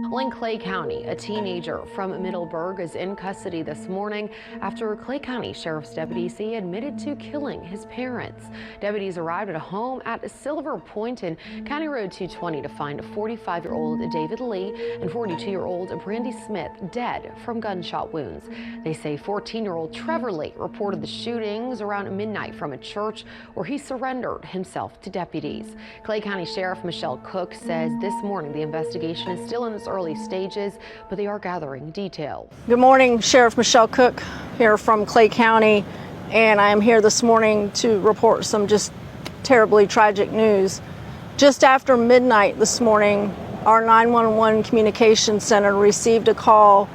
Well, in Clay County, a teenager from Middleburg is in custody this morning after Clay County Sheriff's deputies say he admitted to killing his parents. Deputies arrived at a home at Silver Point in County Road 220 to find 45-year-old David Lee and 42-year-old Brandy Smith dead from gunshot wounds. They say 14-year-old Trevor Lee reported the shootings around midnight from a church where he surrendered himself to deputies. Clay County Sheriff Michelle Cook says this morning the investigation is still in its early stages, but they are gathering details. Good morning, Sheriff Michelle Cook here from Clay County, and I am here this morning to report some just terribly tragic news. Just after midnight this morning, our 911 communications center received a call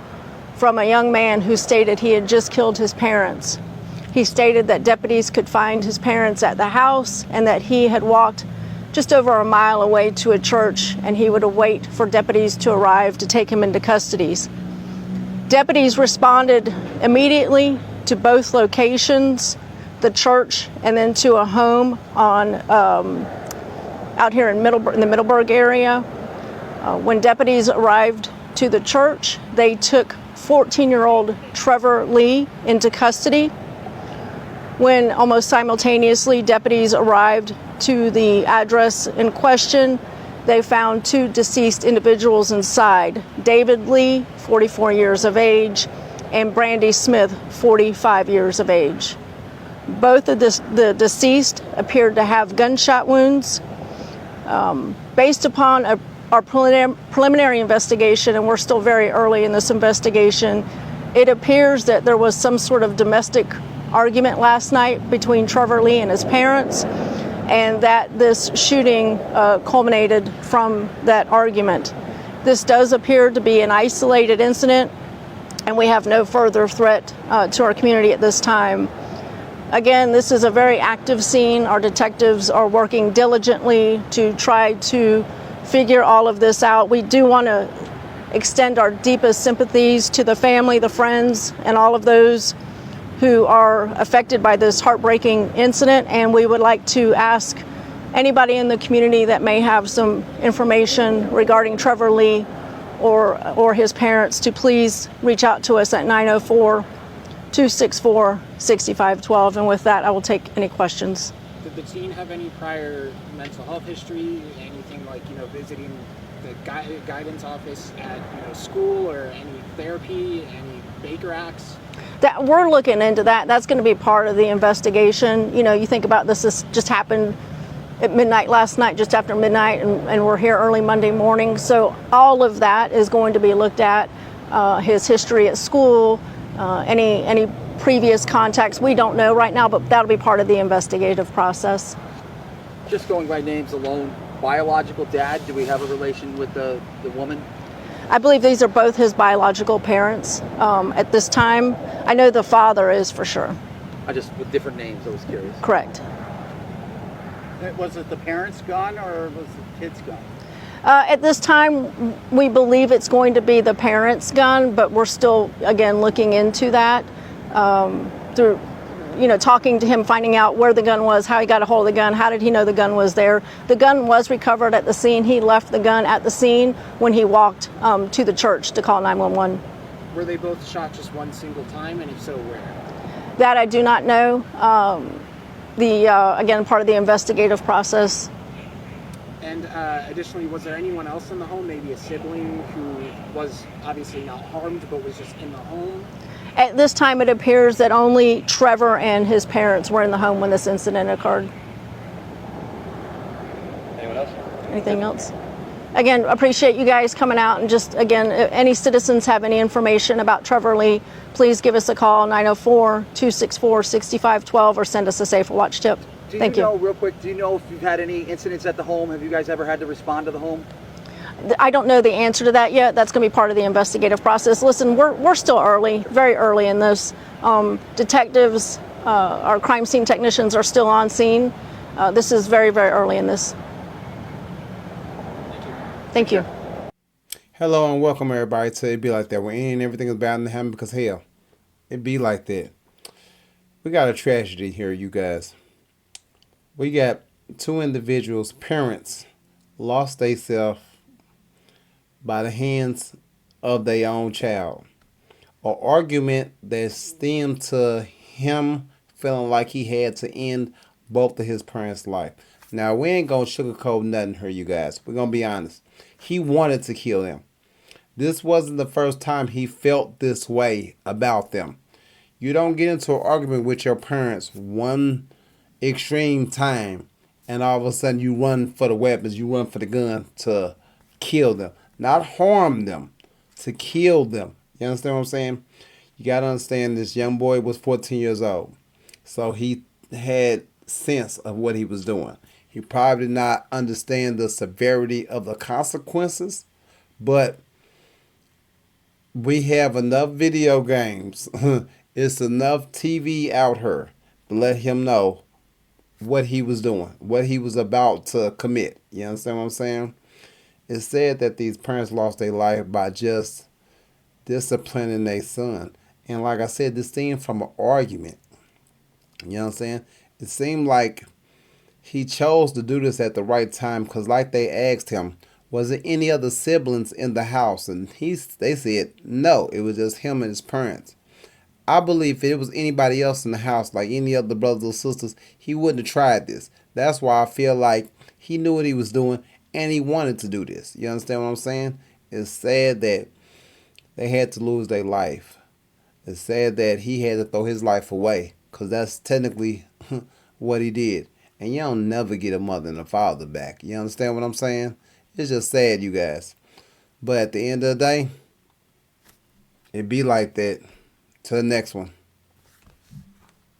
from a young man who stated he had just killed his parents. He stated that deputies could find his parents at the house and that he had walked just over a mile away to a church, and he would await for deputies to arrive to take him into custody. Deputies responded immediately to both locations, the church and then to a home on out here in the Middleburg area. When deputies arrived to the church, they took 14-year-old Trevor Lee into custody. When almost simultaneously deputies arrived to the address in question, they found two deceased individuals inside, David Lee, 44 years of age, and Brandy Smith, 45 years of age. Both of the deceased appeared to have gunshot wounds. Based upon our preliminary investigation, and we're still very early in this investigation, it appears that there was some sort of domestic argument last night between Trevor Lee and his parents, and that this shooting culminated from that argument. This does appear to be an isolated incident, and we have no further threat to our community at this time. Again, this is a very active scene. Our detectives are working diligently to try to figure all of this out. We do want to extend our deepest sympathies to the family, the friends, and all of those who are affected by this heartbreaking incident, and we would like to ask anybody in the community that may have some information regarding Trevor Lee or his parents to please reach out to us at 904-264-6512, and with that I will take any questions. Did the teen have any prior mental health history, anything like visiting the guidance office at school, or any therapy, any Baker Acts? That we're looking into that. That's going to be part of the investigation. You think about this just happened at midnight last night, just after midnight, and we're here early Monday morning. So all of that is going to be looked at. His history at school, any previous contacts, we don't know right now, but that'll be part of the investigative process. Just going by names alone, biological dad, do we have a relation with the woman? I believe these are both his biological parents. At this time, I know the father is for sure. With different names, I was curious. Correct. Was it the parents' gun or was the kid's gun? At this time, we believe it's going to be the parents' gun, but we're still, again, looking into that through, talking to him, finding out where the gun was, how he got a hold of the gun, how did he know the gun was there. The gun was recovered at the scene. He left the gun at the scene when he walked to the church to call 911. Were they both shot just one single time, and if so, where? That I do not know. Again, part of the investigative process. And additionally, was there anyone else in the home, maybe a sibling who was obviously not harmed but was just in the home? At this time, it appears that only Trevor and his parents were in the home when this incident occurred. Anyone else? Anything else? Again, appreciate you guys coming out, and just, again, if any citizens have any information about Trevor Lee, please give us a call, 904-264-6512, or send us a Safe Watch tip. Thank you. Real quick, do you know if you've had any incidents at the home? Have you guys ever had to respond to the home? I don't know the answer to that yet. That's going to be part of the investigative process. Listen, we're still early, very early in this. Detectives, our crime scene technicians are still on scene. This is very, very early in this. Thank you. Hello and welcome everybody to It Be Like That, where everything is bound to happen because hell, it be like that. We got a tragedy here, you guys. We got two individuals, parents, lost themselves by the hands of their own child. An argument that stemmed to him feeling like he had to end both of his parents' life. Now, we ain't gonna sugarcoat nothing here, you guys. We're gonna be honest. He wanted to kill them. This wasn't the first time he felt this way about them. You don't get into an argument with your parents one extreme time and all of a sudden you run for the weapons, you run for the gun to kill them. Not harm them, to kill them. You understand what I'm saying? You got to understand this young boy was 14 years old. So he had sense of what he was doing. He probably did not understand the severity of the consequences, but we have enough video games. It's enough TV out here to let him know what he was doing, what he was about to commit. You understand what I'm saying? It's said that these parents lost their life by just disciplining their son. And like I said, this stemmed from an argument. You know what I'm saying? It seemed like he chose to do this at the right time because like they asked him, was there any other siblings in the house? And they said no, it was just him and his parents. I believe if it was anybody else in the house, like any other brothers or sisters, he wouldn't have tried this. That's why I feel like he knew what he was doing and he wanted to do this. You understand what I'm saying? It's sad that they had to lose their life. It's sad that he had to throw his life away because that's technically what he did. And you don't never get a mother and a father back. You understand what I'm saying? It's just sad, you guys. But at the end of the day, it be like that. Till the next one.